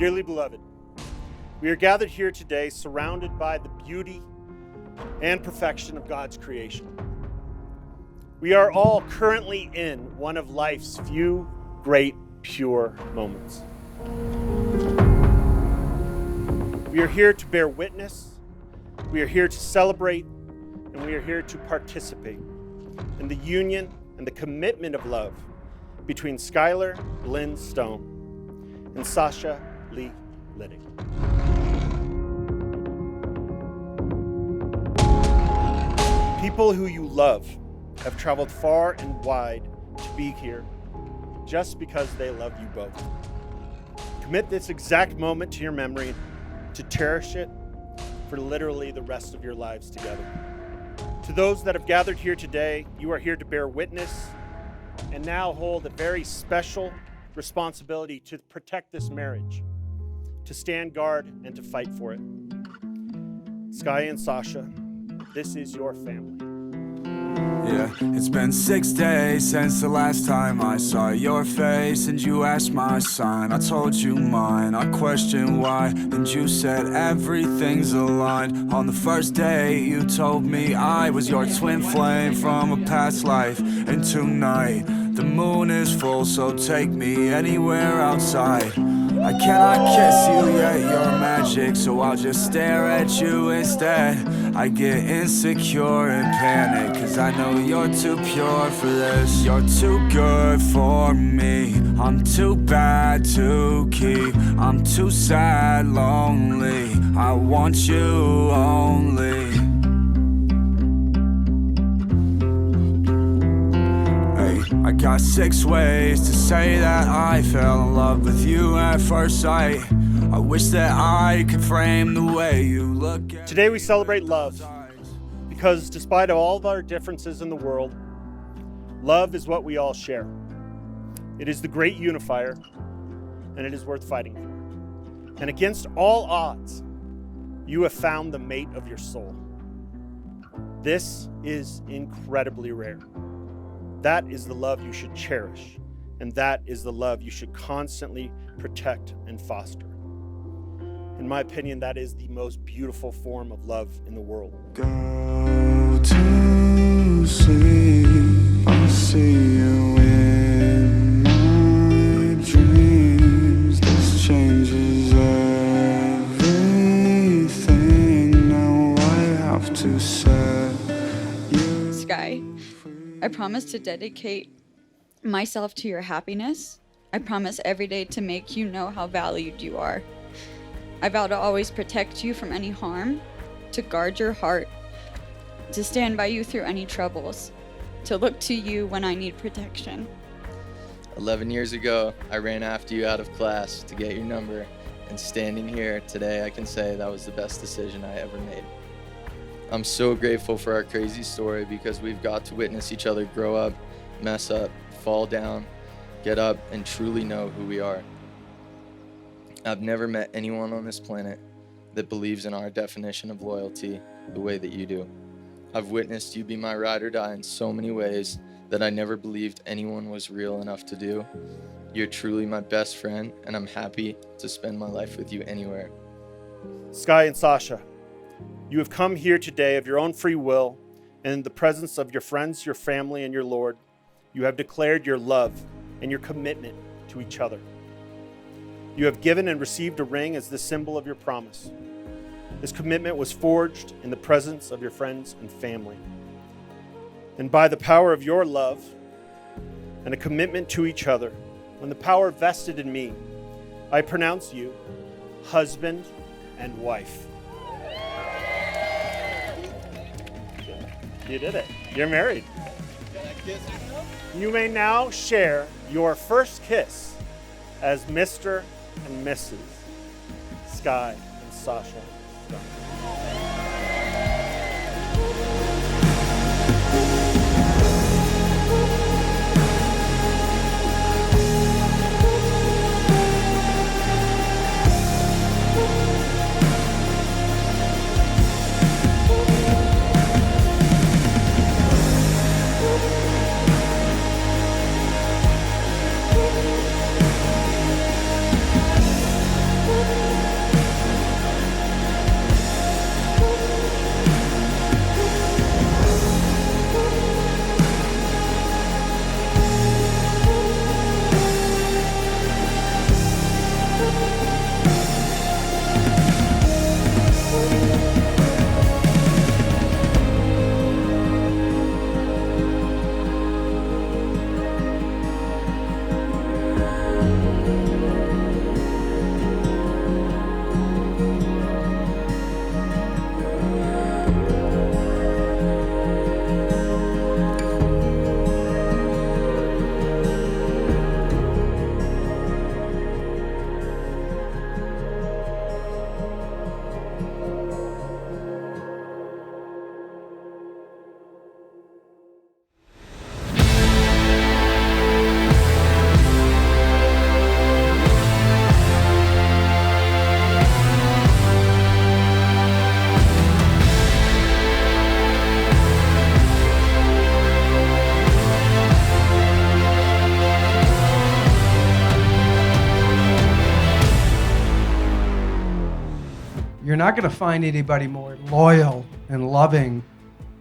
Dearly beloved, we are gathered here today surrounded by the beauty and perfection of God's creation. We are all currently in one of life's few great pure moments. We are here to bear witness, we are here to celebrate, and we are here to participate in the union and the commitment of love between Skylar Lynn Stone and Sasha Lee Liddick. People who you love have traveled far and wide to be here just because they love you both. Commit this exact moment to your memory to cherish it for literally the rest of your lives together. To those that have gathered here today, you are here to bear witness and now hold a very special responsibility to protect this marriage, to stand guard and to fight for it. Sky and Sasha, this is your family. Yeah, it's been 6 days since the last time I saw your face and you asked my sign. I told you mine, I questioned why, and you said everything's aligned. On the first day you told me I was your twin flame from a past life. And tonight the moon is full, so take me anywhere outside. I cannot kiss you yet, you're magic, so I'll just stare at you instead. I get insecure and panic, cause I know you're too pure for this. You're too good for me, I'm too bad to keep. I'm too sad, lonely, I want you only. I got 6 ways to say that I fell in love with you at first sight. I wish that I could frame the way you look at. Today we celebrate love because despite all of our differences in the world, love is what we all share. It is the great unifier, and it is worth fighting for. And against all odds, you have found the mate of your soul. This is incredibly rare. That is the love you should cherish, and that is the love you should constantly protect and foster. In my opinion, that is the most beautiful form of love in the world. Go to sleep, I'll see you in my dreams. This changes everything. Now I have to set you Sky, I promise to dedicate myself to your happiness. I promise every day to make you know how valued you are. I vow to always protect you from any harm, to guard your heart, to stand by you through any troubles, to look to you when I need protection. 11 years ago, I ran after you out of class to get your number, and standing here today, I can say that was the best decision I ever made. I'm so grateful for our crazy story because we've got to witness each other grow up, mess up, fall down, get up, and truly know who we are. I've never met anyone on this planet that believes in our definition of loyalty the way that you do. I've witnessed you be my ride or die in so many ways that I never believed anyone was real enough to do. You're truly my best friend, and I'm happy to spend my life with you anywhere. Sky and Sasha, you have come here today of your own free will, and in the presence of your friends, your family, and your Lord, you have declared your love and your commitment to each other. You have given and received a ring as the symbol of your promise. This commitment was forged in the presence of your friends and family. And by the power of your love and a commitment to each other, when the power vested in me, I pronounce you husband and wife. You did it. You're married. You may now share your first kiss as Mr. and Mrs. Sky and Sasha Stone. You're not going to find anybody more loyal and loving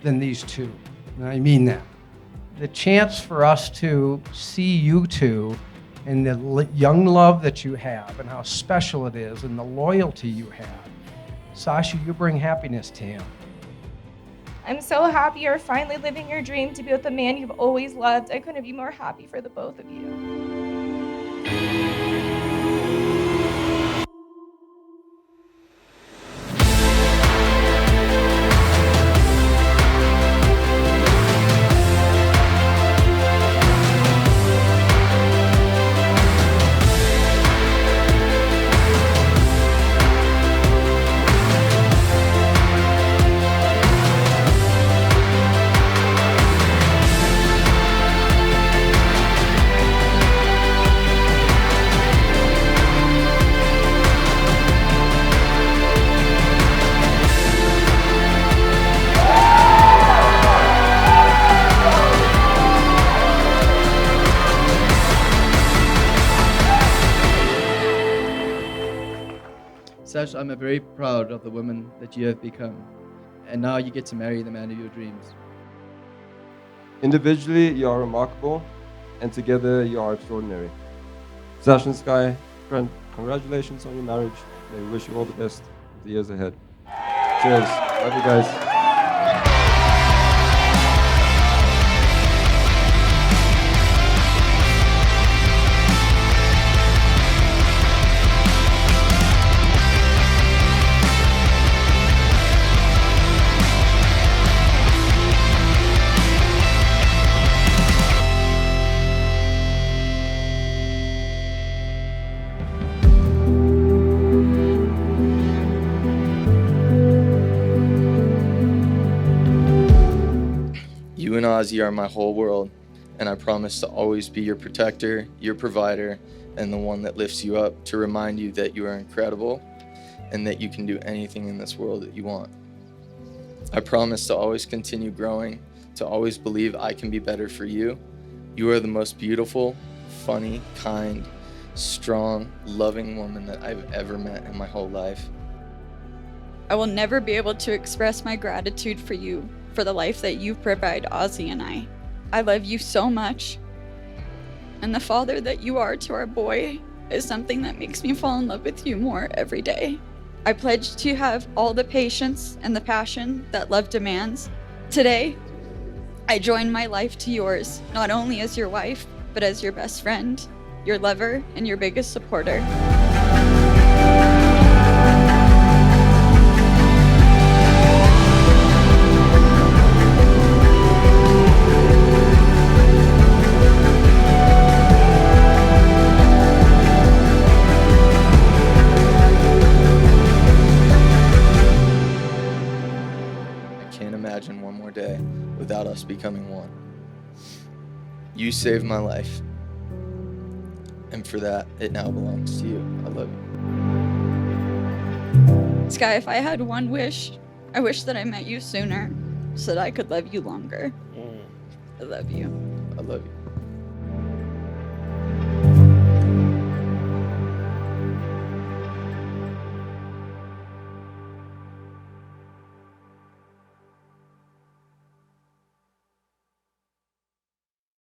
than these two. And I mean that. The chance for us to see you two and the young love that you have and how special it is and the loyalty you have. Sasha, you bring happiness to him. I'm so happy you're finally living your dream to be with the man you've always loved. I couldn't be more happy for the both of you. Sasha, I'm very proud of the woman that you have become. And now you get to marry the man of your dreams. Individually, you are remarkable, and together, you are extraordinary. Sasha and Sky, congratulations on your marriage. We wish you all the best in the years ahead. Cheers. Love you guys. You and Ozzy are my whole world, and I promise to always be your protector, your provider, and the one that lifts you up to remind you that you are incredible and that you can do anything in this world that you want. I promise to always continue growing, to always believe I can be better for you. You are the most beautiful, funny, kind, strong, loving woman that I've ever met in my whole life. I will never be able to express my gratitude for you, for the life that you provide Ozzy and I. I love you so much. And the father that you are to our boy is something that makes me fall in love with you more every day. I pledge to have all the patience and the passion that love demands. Today, I join my life to yours, not only as your wife, but as your best friend, your lover, and your biggest supporter. Imagine one more day without us becoming one. You saved my life, and for that, it now belongs to you. I love you. Sky, if I had one wish, I wish that I met you sooner so that I could love you longer. I love you. I love you.